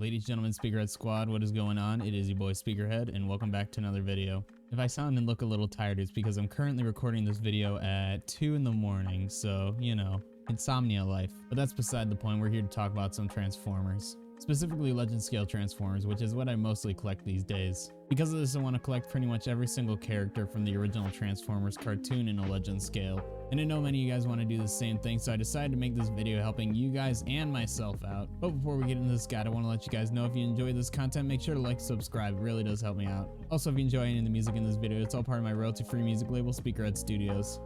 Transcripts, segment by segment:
Ladies, gentlemen, Speakerhead Squad, what is going on? It is your boy Speakerhead, and welcome back to another video. If I sound and look a little tired, it's because I'm currently recording this video at 2 in the morning, so, you know, insomnia life. But that's beside the point. We're here to talk about some Transformers. Specifically Legend Scale Transformers, which is what I mostly collect these days. Because of this, I want to collect pretty much every single character from the original Transformers cartoon in a Legend Scale. And I know many of you guys want to do the same thing, so I decided to make this video helping you guys and myself out. But before we get into this guide, I want to let you guys know if you enjoy this content, make sure to like, subscribe, it really does help me out. Also, if you enjoy any of the music in this video, it's all part of my royalty-free music label, Speakerhead Studios.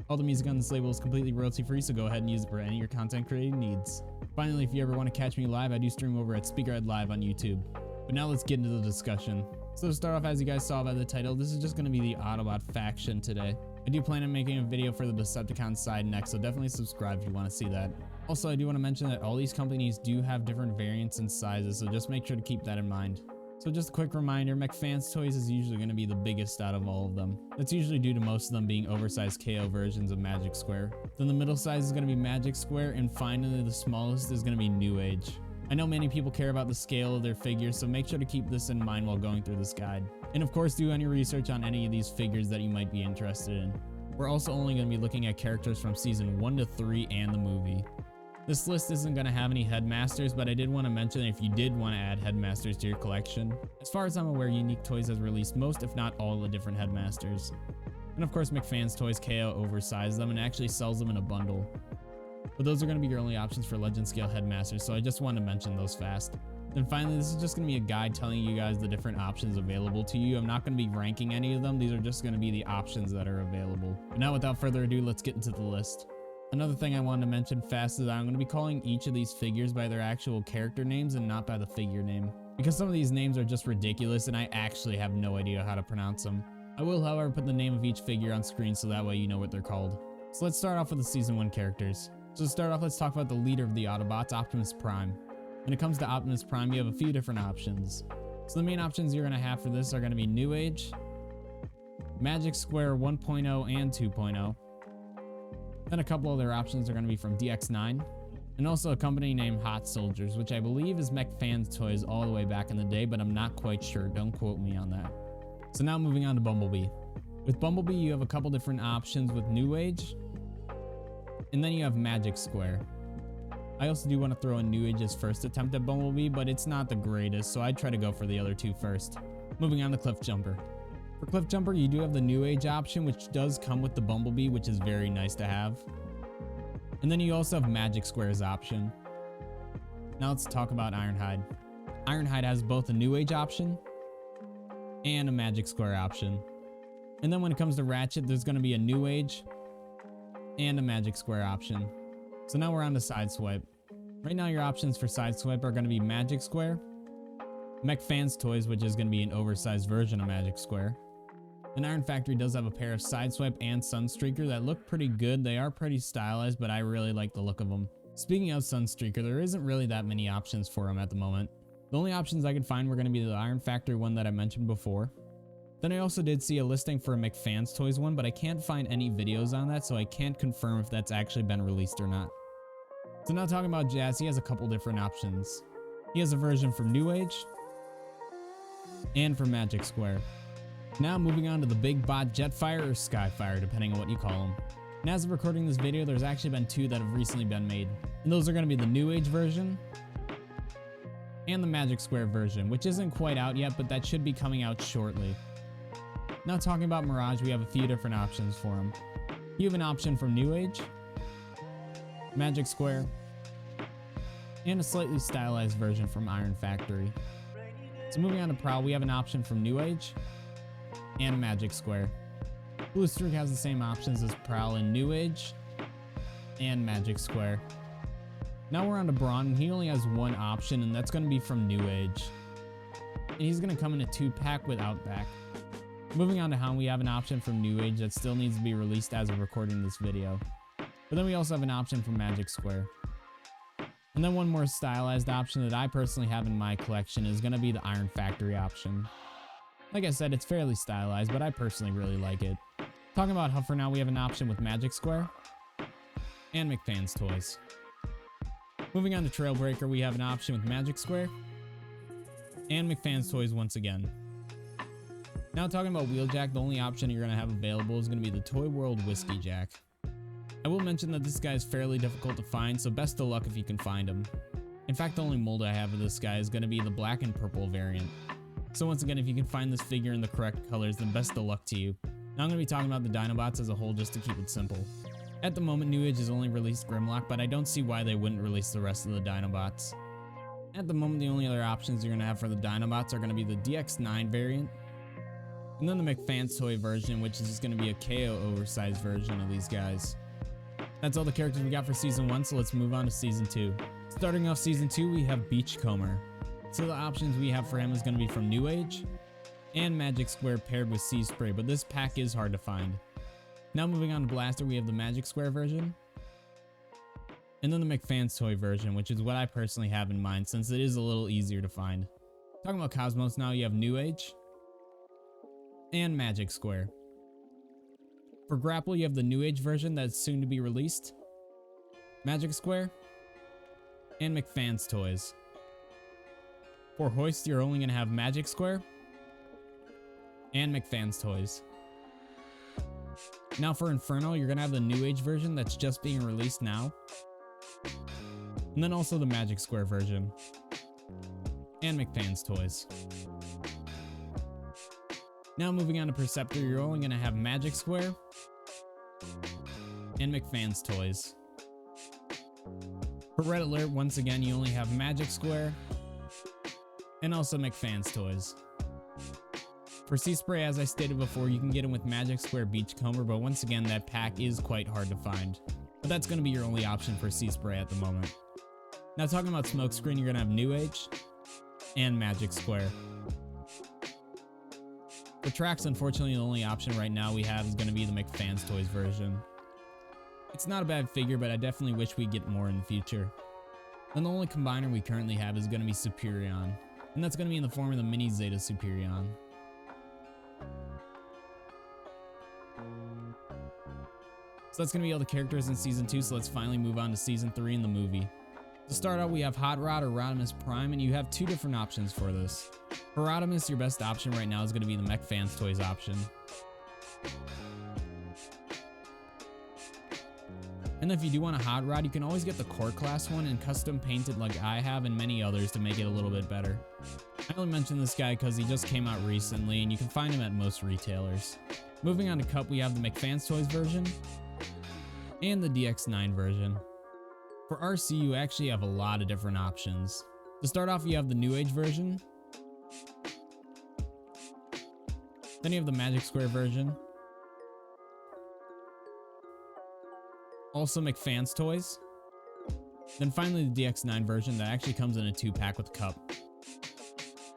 All the music on this label is completely royalty-free, so go ahead and use it for any of your content creating needs. Finally, if you ever want to catch me live, I do stream over at Speakerhead Live on YouTube. But now let's get into the discussion. So to start off, as you guys saw by the title, this is just going to be the Autobot faction today. I do plan on making a video for the Decepticon side next, so definitely subscribe if you want to see that. Also, I do want to mention that all these companies do have different variants and sizes, so just make sure to keep that in mind. So just a quick reminder, McFans Toys is usually going to be the biggest out of all of them. That's usually due to most of them being oversized KO versions of Magic Square. Then the middle size is going to be Magic Square, and finally the smallest is going to be New Age. I know many people care about the scale of their figures, so make sure to keep this in mind while going through this guide. And of course, do any research on any of these figures that you might be interested in. We're also only going to be looking at characters from season 1 to 3 and the movie. This list isn't going to have any headmasters, but I did want to mention that if you did want to add headmasters to your collection, as far as I'm aware, Unique Toys has released most, if not all, the different headmasters. And of course, McFans Toys KO oversized them and actually sells them in a bundle. But those are going to be your only options for Legend Scale headmasters, so I just wanted to mention those fast. Then finally, this is just going to be a guide telling you guys the different options available to you. I'm not going to be ranking any of them. These are just going to be the options that are available. But now, without further ado, let's get into the list. Another thing I wanted to mention fast is that I'm going to be calling each of these figures by their actual character names and not by the figure name. Because some of these names are just ridiculous and I actually have no idea how to pronounce them. I will, however, put the name of each figure on screen so that way you know what they're called. So let's start off with the Season 1 characters. So to start off, let's talk about the leader of the Autobots, Optimus Prime. When it comes to Optimus Prime, you have a few different options. So the main options you're going to have for this are going to be New Age, Magic Square 1.0 and 2.0. Then a couple other options are going to be from DX9, and also a company named Hot Soldiers, which I believe is McFans Toys all the way back in the day, but I'm not quite sure. Don't quote me on that. So now moving on to Bumblebee. With Bumblebee, you have a couple different options with New Age, and then you have Magic Square. I also do want to throw in New Age's first attempt at Bumblebee, but it's not the greatest, so I'd try to go for the other two first. Moving on to Cliff Jumper. For Cliff Jumper, you do have the New Age option, which does come with the Bumblebee, which is very nice to have. And then you also have Magic Square's option. Now let's talk about Ironhide. Ironhide has both a New Age option and a Magic Square option. And then when it comes to Ratchet, there's going to be a New Age and a Magic Square option. So now we're on to Sideswipe. Right now your options for Sideswipe are going to be Magic Square, McFans Toys, which is going to be an oversized version of Magic Square. And Iron Factory does have a pair of Sideswipe and Sunstreaker that look pretty good. They are pretty stylized, but I really like the look of them. Speaking of Sunstreaker, there isn't really that many options for them at the moment. The only options I could find were going to be the Iron Factory one that I mentioned before. Then I also did see a listing for a McFans Toys one, but I can't find any videos on that, so I can't confirm if that's actually been released or not. So now talking about Jazz, he has a couple different options. He has a version for New Age and for Magic Square. Now moving on to the Big Bot Jetfire or Skyfire, depending on what you call them. And as of recording this video, there's actually been two that have recently been made. And those are going to be the New Age version and the Magic Square version, which isn't quite out yet, but that should be coming out shortly. Now talking about Mirage, we have a few different options for him. You have an option from New Age, Magic Square, and a slightly stylized version from Iron Factory. So moving on to Prowl, we have an option from New Age and Magic Square. Blue Streak has the same options as Prowl in New Age and Magic Square. Now we're on to Brawn, and he only has one option, and that's going to be from New Age. And he's going to come in a 2-pack with Outback. Moving on to Hound, we have an option from New Age that still needs to be released as of recording this video. But then we also have an option from Magic Square. And then one more stylized option that I personally have in my collection is going to be the Iron Factory option. Like I said, it's fairly stylized, but I personally really like it. Talking about Huffer now, we have an option with Magic Square and McFans Toys. Moving on to Trailbreaker, we have an option with Magic Square and McFan's Toys once again. Now talking about Wheeljack, the only option you're going to have available is going to be the Toy World Whiskey Jack. I will mention that this guy is fairly difficult to find, so best of luck if you can find him. In fact, the only mold I have of this guy is going to be the black and purple variant. So once again, if you can find this figure in the correct colors, then best of luck to you. Now I'm going to be talking about the Dinobots as a whole just to keep it simple. At the moment, New Age has only released Grimlock, but I don't see why they wouldn't release the rest of the Dinobots. At the moment, the only other options you're going to have for the Dinobots are going to be the DX9 variant, and then the McFan's Toy version, which is just going to be a KO oversized version of these guys. That's all the characters we got for Season 1, so let's move on to Season 2. Starting off Season 2, we have Beachcomber. So the options we have for him is going to be from New Age and Magic Square paired with Sea Spray, but this pack is hard to find. Now moving on to Blaster, we have the Magic Square version, and then the McFan's Toy version, which is what I personally have in mind since it is a little easier to find. Talking about Cosmos now, you have New Age and Magic Square. For Grapple, you have the New Age version that's soon to be released, Magic Square, and McFan's Toys. For Hoist, you're only going to have Magic Square and McFan's Toys. Now for Inferno, you're going to have the New Age version that's just being released now, and then also the Magic Square version and McFan's Toys. Now moving on to Perceptor, you're only going to have Magic Square and McFan's Toys. For Red Alert, once again, you only have Magic Square and also McFan's Toys. For Sea Spray, as I stated before, you can get him with Magic Square Beachcomber, but once again, that pack is quite hard to find. But that's going to be your only option for Sea Spray at the moment. Now talking about Smokescreen, you're going to have New Age and Magic Square. For Tracks, unfortunately, the only option right now we have is going to be the McFan's Toys version. It's not a bad figure, but I definitely wish we'd get more in the future. Then the only combiner we currently have is going to be Superion, and that's going to be in the form of the Mini Zeta Superion. So that's going to be all the characters in Season 2, so let's finally move on to Season 3 in the movie. To start out, we have Hot Rod or Rodimus Prime, and you have two different options for this. For Rodimus, your best option right now is going to be the McFan's Toys option. And if you do want a Hot Rod, you can always get the Core Class one and custom paint it like I have and many others to make it a little bit better. I only mention this guy because he just came out recently and you can find him at most retailers. Moving on to Cup, we have the McFan's Toys version and the DX9 version. For RC, you actually have a lot of different options. To start off, you have the New Age version, then you have the Magic Square version, also McFan's Toys, then finally the DX9 version that actually comes in a 2-pack with Cup.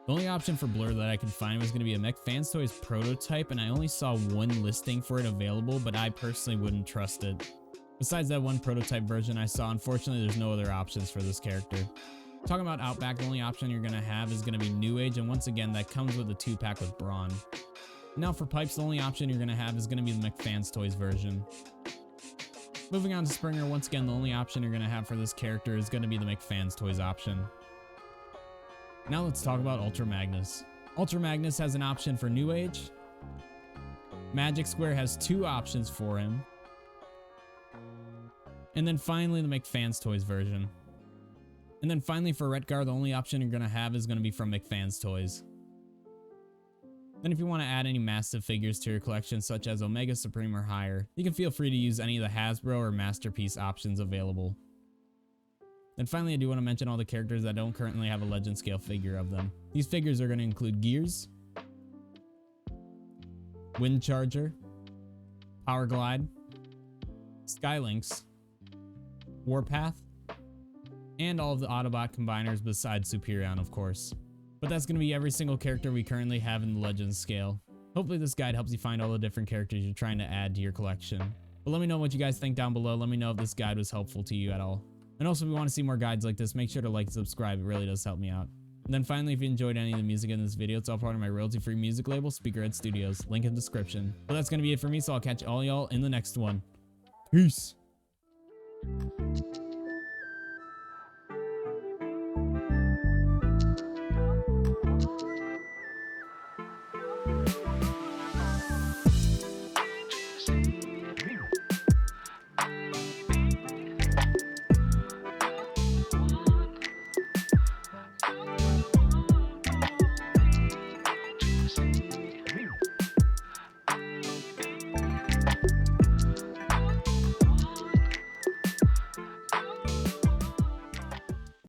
The only option for Blur that I could find was going to be a McFan's Toys prototype, and I only saw one listing for it available, but I personally wouldn't trust it. Besides that one prototype version I saw, unfortunately there's no other options for this character. Talking about Outback, the only option you're going to have is going to be New Age, and once again that comes with a 2-pack with Brawn. Now for Pipes, the only option you're going to have is going to be the McFan's Toys version. Moving on to Springer, once again the only option you're going to have for this character is going to be the McFan's Toys option. Now let's talk about Ultra Magnus. Ultra Magnus has an option for New Age. Magic Square has 2 options for him. And then finally the McFan's Toys version. And then finally for Retgar, the only option you're going to have is going to be from McFan's Toys. Then if you want to add any massive figures to your collection such as Omega Supreme or higher, you can feel free to use any of the Hasbro or Masterpiece options available. Then finally I do want to mention all the characters that don't currently have a legend scale figure of them. These figures are going to include Gears, Wind Charger, Power Glide, Skylynx, Warpath, and all of the Autobot combiners besides Superion, of course. But that's going to be every single character we currently have in the Legends scale. Hopefully this guide helps you find all the different characters you're trying to add to your collection. But let me know what you guys think down below. Let me know if this guide was helpful to you at all. And also if you want to see more guides like this, make sure to like and subscribe. It really does help me out. And then finally, if you enjoyed any of the music in this video, it's all part of my royalty-free music label, Speakerhead Studios. Link in the description. But that's going to be it for me, so I'll catch all y'all in the next one. Peace.